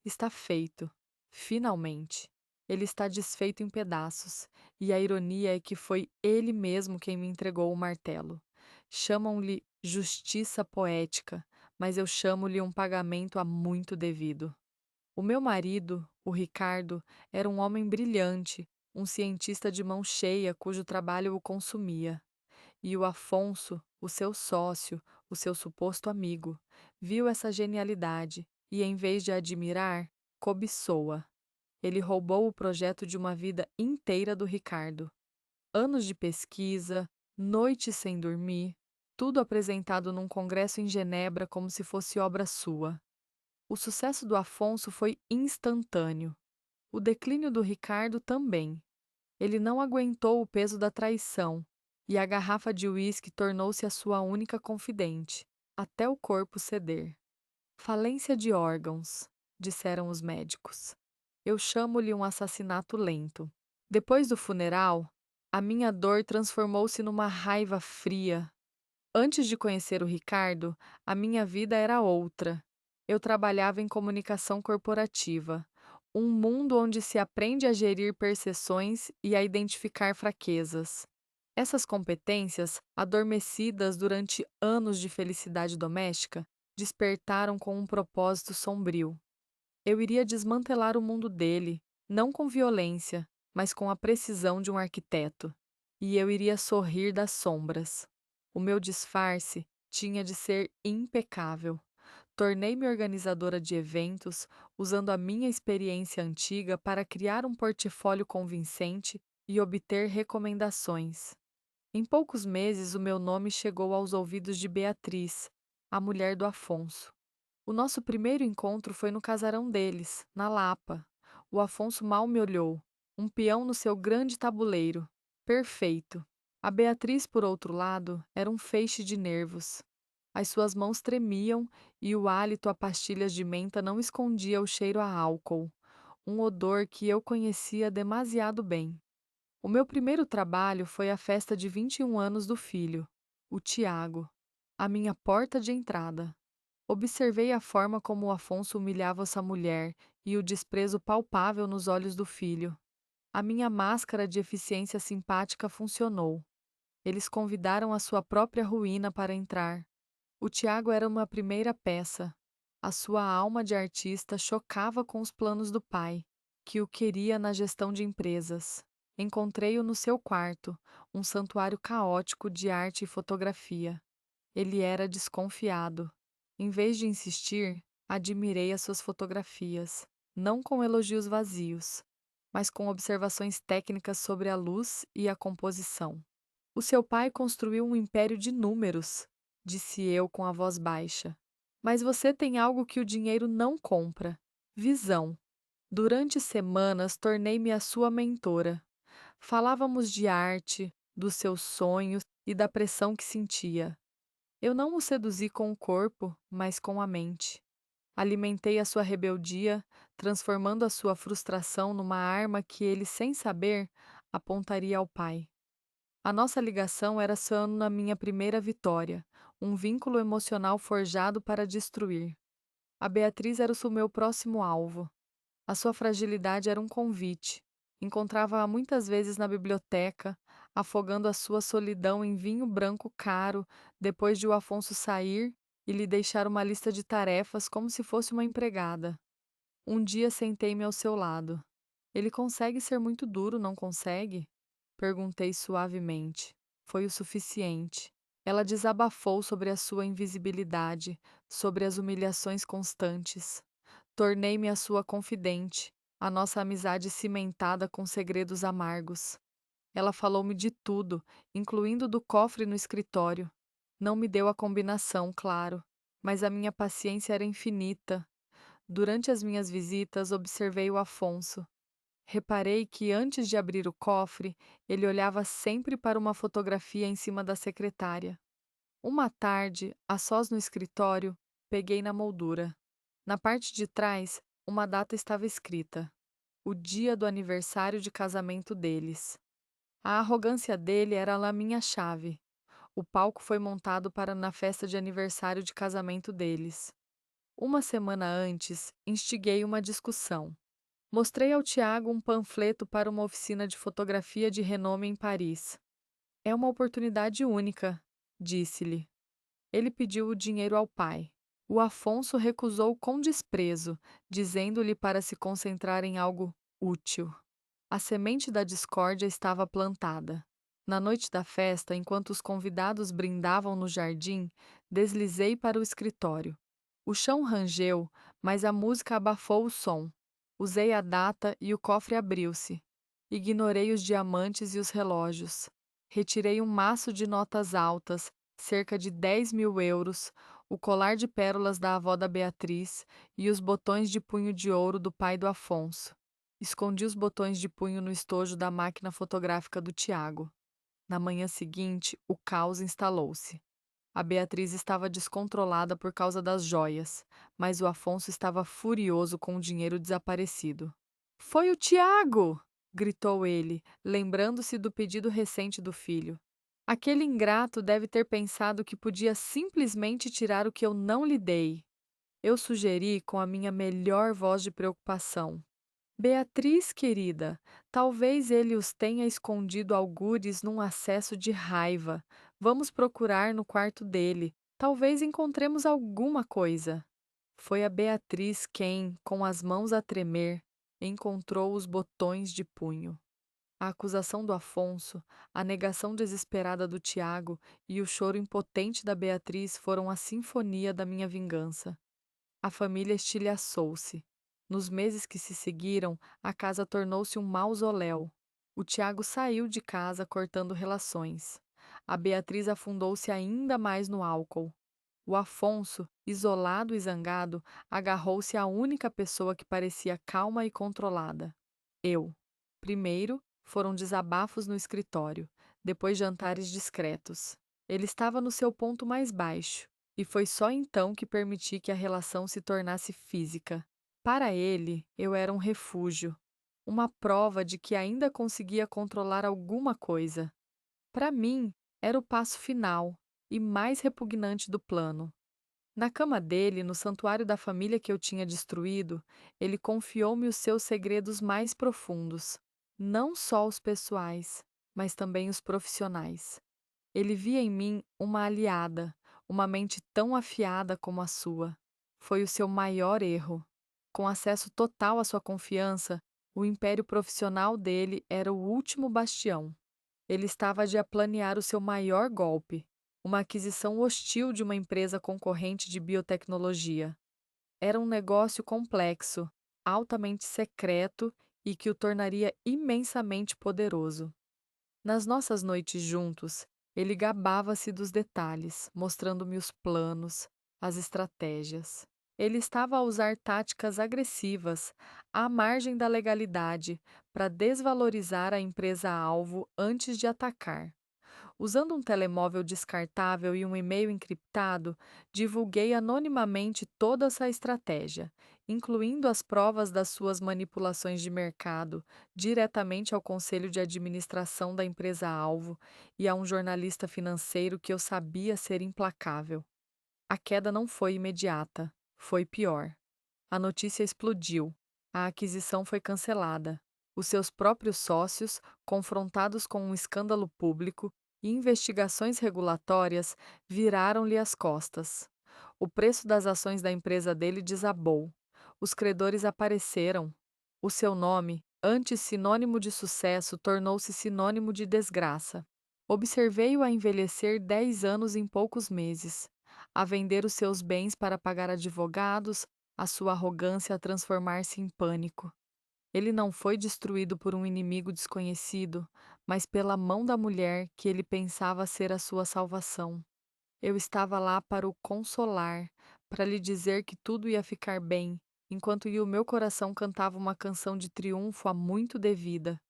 Está feito. Finalmente. Ele está desfeito em pedaços, e a ironia é que foi ele mesmo quem me entregou o martelo. Chamam-lhe justiça poética, mas eu chamo-lhe um pagamento há muito devido. O meu marido, o Ricardo, era um homem brilhante, um cientista de mão cheia cujo trabalho o consumia. E o Afonso, o seu sócio, o seu suposto amigo, viu essa genialidade e, em vez de admirar, cobiçou-a. Ele roubou o projeto de uma vida inteira do Ricardo. Anos de pesquisa, noites sem dormir, tudo apresentado num congresso em Genebra como se fosse obra sua. O sucesso do Afonso foi instantâneo. O declínio do Ricardo também. Ele não aguentou o peso da traição, e a garrafa de uísque tornou-se a sua única confidente, até o corpo ceder. Falência de órgãos, disseram os médicos. Eu chamo-lhe um assassinato lento. Depois do funeral, a minha dor transformou-se numa raiva fria. Antes de conhecer o Ricardo, a minha vida era outra. Eu trabalhava em comunicação corporativa, um mundo onde se aprende a gerir percepções e a identificar fraquezas. Essas competências, adormecidas durante anos de felicidade doméstica, despertaram com um propósito sombrio. Eu iria desmantelar o mundo dele, não com violência, mas com a precisão de um arquiteto. E eu iria sorrir das sombras. O meu disfarce tinha de ser impecável. Tornei-me organizadora de eventos, usando a minha experiência antiga para criar um portfólio convincente e obter recomendações. Em poucos meses, o meu nome chegou aos ouvidos de Beatriz, a mulher do Afonso. O nosso primeiro encontro foi no casarão deles, na Lapa. O Afonso mal me olhou, um peão no seu grande tabuleiro. Perfeito. A Beatriz, por outro lado, era um feixe de nervos. As suas mãos tremiam e o hálito a pastilhas de menta não escondia o cheiro a álcool, um odor que eu conhecia demasiado bem. O meu primeiro trabalho foi a festa de 21 anos do filho, o Tiago, a minha porta de entrada. Observei a forma como o Afonso humilhava essa mulher e o desprezo palpável nos olhos do filho. A minha máscara de eficiência simpática funcionou. Eles convidaram a sua própria ruína para entrar. O Tiago era uma primeira peça. A sua alma de artista chocava com os planos do pai, que o queria na gestão de empresas. Encontrei-o no seu quarto, um santuário caótico de arte e fotografia. Ele era desconfiado. Em vez de insistir, admirei as suas fotografias, não com elogios vazios, mas com observações técnicas sobre a luz e a composição. O seu pai construiu um império de números, disse eu com a voz baixa. Mas você tem algo que o dinheiro não compra: visão. Durante semanas tornei-me a sua mentora. Falávamos de arte, dos seus sonhos e da pressão que sentia. Eu não o seduzi com o corpo, mas com a mente. Alimentei a sua rebeldia, transformando a sua frustração numa arma que ele, sem saber, apontaria ao pai. A nossa ligação era só na minha primeira vitória, um vínculo emocional forjado para destruir. A Beatriz era o meu próximo alvo. A sua fragilidade era um convite. Encontrava-a muitas vezes na biblioteca, afogando a sua solidão em vinho branco caro, depois de o Afonso sair e lhe deixar uma lista de tarefas como se fosse uma empregada. Um dia sentei-me ao seu lado. Ele consegue ser muito duro, não consegue? Perguntei suavemente. Foi o suficiente. Ela desabafou sobre a sua invisibilidade, sobre as humilhações constantes. Tornei-me a sua confidente, a nossa amizade cimentada com segredos amargos. Ela falou-me de tudo, incluindo do cofre no escritório. Não me deu a combinação, claro, mas a minha paciência era infinita. Durante as minhas visitas, observei o Afonso. Reparei que antes de abrir o cofre, ele olhava sempre para uma fotografia em cima da secretária. Uma tarde, a sós no escritório, peguei na moldura. Na parte de trás, uma data estava escrita: o dia do aniversário de casamento deles. A arrogância dele era lá minha chave. O palco foi montado para na festa de aniversário de casamento deles. Uma semana antes, instiguei uma discussão. Mostrei ao Tiago um panfleto para uma oficina de fotografia de renome em Paris. É uma oportunidade única, disse-lhe. Ele pediu o dinheiro ao pai. O Afonso recusou com desprezo, dizendo-lhe para se concentrar em algo útil. A semente da discórdia estava plantada. Na noite da festa, enquanto os convidados brindavam no jardim, deslizei para o escritório. O chão rangeu, mas a música abafou o som. Usei a data e o cofre abriu-se. Ignorei os diamantes e os relógios. Retirei um maço de notas altas, cerca de 10.000 euros, o colar de pérolas da avó da Beatriz e os botões de punho de ouro do pai do Afonso. Escondi os botões de punho no estojo da máquina fotográfica do Tiago. Na manhã seguinte, o caos instalou-se. A Beatriz estava descontrolada por causa das joias, mas o Afonso estava furioso com o dinheiro desaparecido. Foi o Tiago! Gritou ele, lembrando-se do pedido recente do filho. Aquele ingrato deve ter pensado que podia simplesmente tirar o que eu não lhe dei. Eu sugeri com a minha melhor voz de preocupação. Beatriz, querida, talvez ele os tenha escondido algures num acesso de raiva. Vamos procurar no quarto dele. Talvez encontremos alguma coisa. Foi a Beatriz quem, com as mãos a tremer, encontrou os botões de punho. A acusação do Afonso, a negação desesperada do Tiago e o choro impotente da Beatriz foram a sinfonia da minha vingança. A família estilhaçou-se. Nos meses que se seguiram, a casa tornou-se um mausoléu. O Tiago saiu de casa cortando relações. A Beatriz afundou-se ainda mais no álcool. O Afonso, isolado e zangado, agarrou-se à única pessoa que parecia calma e controlada. Eu. Primeiro, foram desabafos no escritório, depois jantares discretos. Ele estava no seu ponto mais baixo, e foi só então que permiti que a relação se tornasse física. Para ele, eu era um refúgio, uma prova de que ainda conseguia controlar alguma coisa. Para mim, era o passo final e mais repugnante do plano. Na cama dele, no santuário da família que eu tinha destruído, ele confiou-me os seus segredos mais profundos, não só os pessoais, mas também os profissionais. Ele via em mim uma aliada, uma mente tão afiada como a sua. Foi o seu maior erro. Com acesso total à sua confiança, o império profissional dele era o último bastião. Ele estava de planear o seu maior golpe, uma aquisição hostil de uma empresa concorrente de biotecnologia. Era um negócio complexo, altamente secreto e que o tornaria imensamente poderoso. Nas nossas noites juntos, ele gabava-se dos detalhes, mostrando-me os planos, as estratégias. Ele estava a usar táticas agressivas, à margem da legalidade, para desvalorizar a empresa-alvo antes de atacar. Usando um telemóvel descartável e um e-mail encriptado, divulguei anonimamente toda essa estratégia, incluindo as provas das suas manipulações de mercado, diretamente ao conselho de administração da empresa-alvo e a um jornalista financeiro que eu sabia ser implacável. A queda não foi imediata, foi pior. A notícia explodiu. A aquisição foi cancelada. Os seus próprios sócios, confrontados com um escândalo público e investigações regulatórias, viraram-lhe as costas. O preço das ações da empresa dele desabou. Os credores apareceram. O seu nome, antes sinônimo de sucesso, tornou-se sinônimo de desgraça. Observei-o a envelhecer 10 anos em poucos meses, a vender os seus bens para pagar advogados, a sua arrogância a transformar-se em pânico. Ele não foi destruído por um inimigo desconhecido, mas pela mão da mulher que ele pensava ser a sua salvação. Eu estava lá para o consolar, para lhe dizer que tudo ia ficar bem, enquanto o meu coração cantava uma canção de triunfo há muito devida.